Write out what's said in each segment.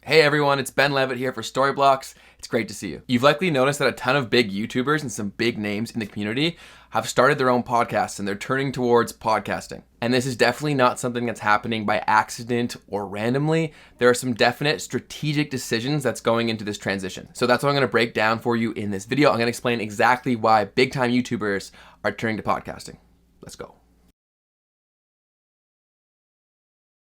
Hey everyone, it's Ben Levitt here for Storyblocks. It's great to see you. You've likely noticed that a ton of big YouTubers and some big names in the community have started their own podcasts and they're turning towards podcasting. And this is definitely not something that's happening by accident or randomly. There are some definite strategic decisions that's going into this transition. So that's what I'm gonna break down for you in this video. I'm gonna explain exactly why big time YouTubers are turning to podcasting. Let's go.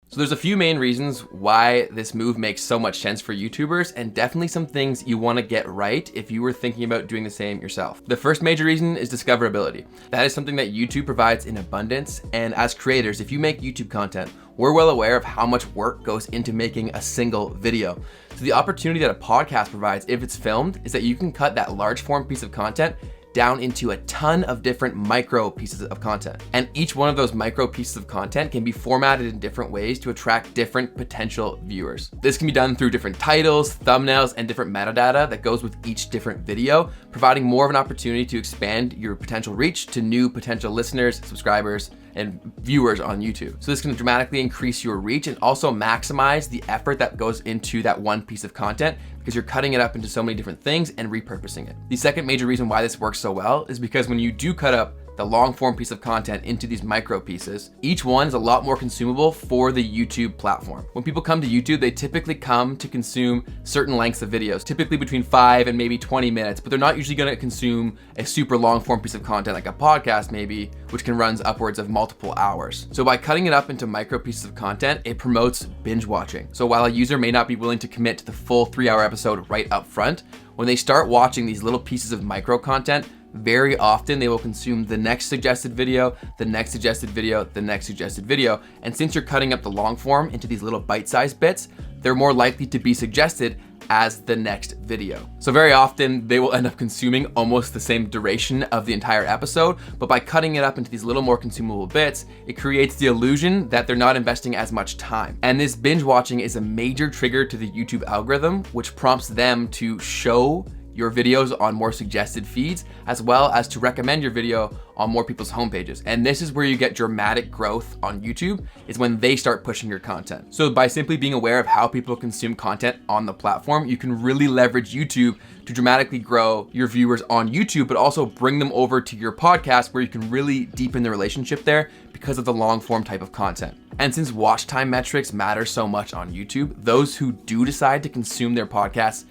So there's a few main reasons why this move makes so much sense for YouTubers, and definitely some things you want to get right if you were thinking about doing the same yourself. The first major reason is discoverability. That is something that YouTube provides in abundance, and as creators, if you make YouTube content, we're well aware of how much work goes into making a single video. So the opportunity that a podcast provides if it's filmed is that you can cut that large form piece of content down into a ton of different micro pieces of content. And each one of those micro pieces of content can be formatted in different ways to attract different potential viewers. This can be done through different titles, thumbnails, and different metadata that goes with each different video, providing more of an opportunity to expand your potential reach to new potential listeners, subscribers, and viewers on YouTube. So this can dramatically increase your reach and also maximize the effort that goes into that one piece of content because you're cutting it up into so many different things and repurposing it. The second major reason why this works so well is because when you do cut up the long form piece of content into these micro pieces, each one is a lot more consumable for the YouTube platform. When people come to YouTube, they typically come to consume certain lengths of videos, typically between 5 and maybe 20 minutes, but they're not usually gonna consume a super long form piece of content like a podcast maybe, which can run upwards of multiple hours. So by cutting it up into micro pieces of content, it promotes binge watching. So while a user may not be willing to commit to the full 3-hour episode right up front, when they start watching these little pieces of micro content, very often they will consume the next suggested video, the next suggested video, the next suggested video. And since you're cutting up the long form into these little bite-sized bits, they're more likely to be suggested as the next video. So very often they will end up consuming almost the same duration of the entire episode, but by cutting it up into these little more consumable bits, it creates the illusion that they're not investing as much time. And this binge watching is a major trigger to the YouTube algorithm, which prompts them to show your videos on more suggested feeds, as well as to recommend your video on more people's homepages. And this is where you get dramatic growth on YouTube, is when they start pushing your content. So by simply being aware of how people consume content on the platform, you can really leverage YouTube to dramatically grow your viewers on YouTube, but also bring them over to your podcast where you can really deepen the relationship there because of the long form type of content. And since watch time metrics matter so much on YouTube, those who do decide to consume their podcasts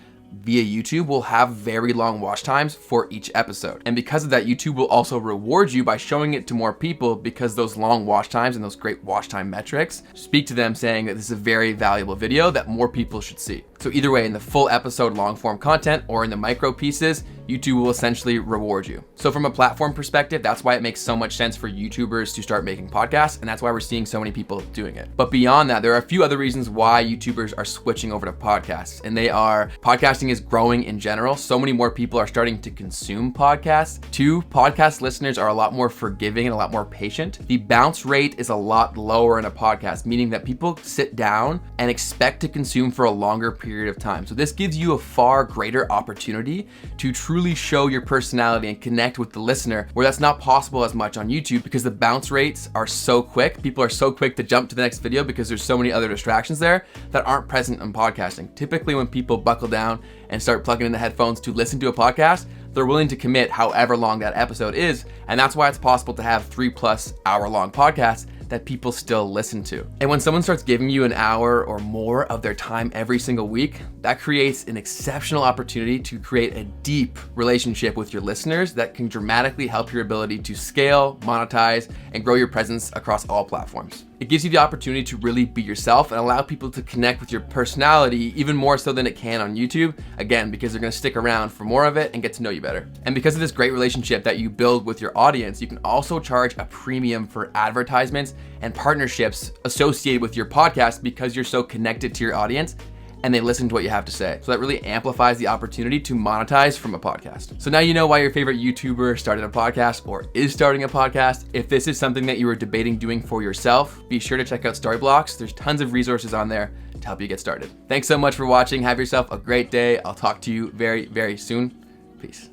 via YouTube will have very long watch times for each episode. And because of that, YouTube will also reward you by showing it to more people because those long watch times and those great watch time metrics speak to them saying that this is a very valuable video that more people should see. So either way, in the full episode long form content or in the micro pieces, YouTube will essentially reward you. So from a platform perspective, that's why it makes so much sense for YouTubers to start making podcasts, and that's why we're seeing so many people doing it. But beyond that, there are a few other reasons why YouTubers are switching over to podcasts, and they are podcasting is growing in general. So many more people are starting to consume podcasts. 2, podcast listeners are a lot more forgiving and a lot more patient. The bounce rate is a lot lower in a podcast, meaning that people sit down and expect to consume for a longer period of time. So this gives you a far greater opportunity to truly show your personality and connect with the listener, where that's not possible as much on YouTube because the bounce rates are so quick. People are so quick to jump to the next video because there's so many other distractions there that aren't present in podcasting. Typically when people buckle down and start plugging in the headphones to listen to a podcast, they're willing to commit however long that episode is. And that's why it's possible to have 3+ hour long podcasts that people still listen to. And when someone starts giving you an hour or more of their time every single week, that creates an exceptional opportunity to create a deep relationship with your listeners that can dramatically help your ability to scale, monetize, and grow your presence across all platforms. It gives you the opportunity to really be yourself and allow people to connect with your personality even more so than it can on YouTube, again, because they're gonna stick around for more of it and get to know you better. And because of this great relationship that you build with your audience, you can also charge a premium for advertisements and partnerships associated with your podcast because you're so connected to your audience and they listen to what you have to say. So that really amplifies the opportunity to monetize from a podcast. So now you know why your favorite YouTuber started a podcast or is starting a podcast. If this is something that you were debating doing for yourself, be sure to check out Storyblocks. There's tons of resources on there to help you get started. Thanks so much for watching. Have yourself a great day. I'll talk to you very, very soon. Peace.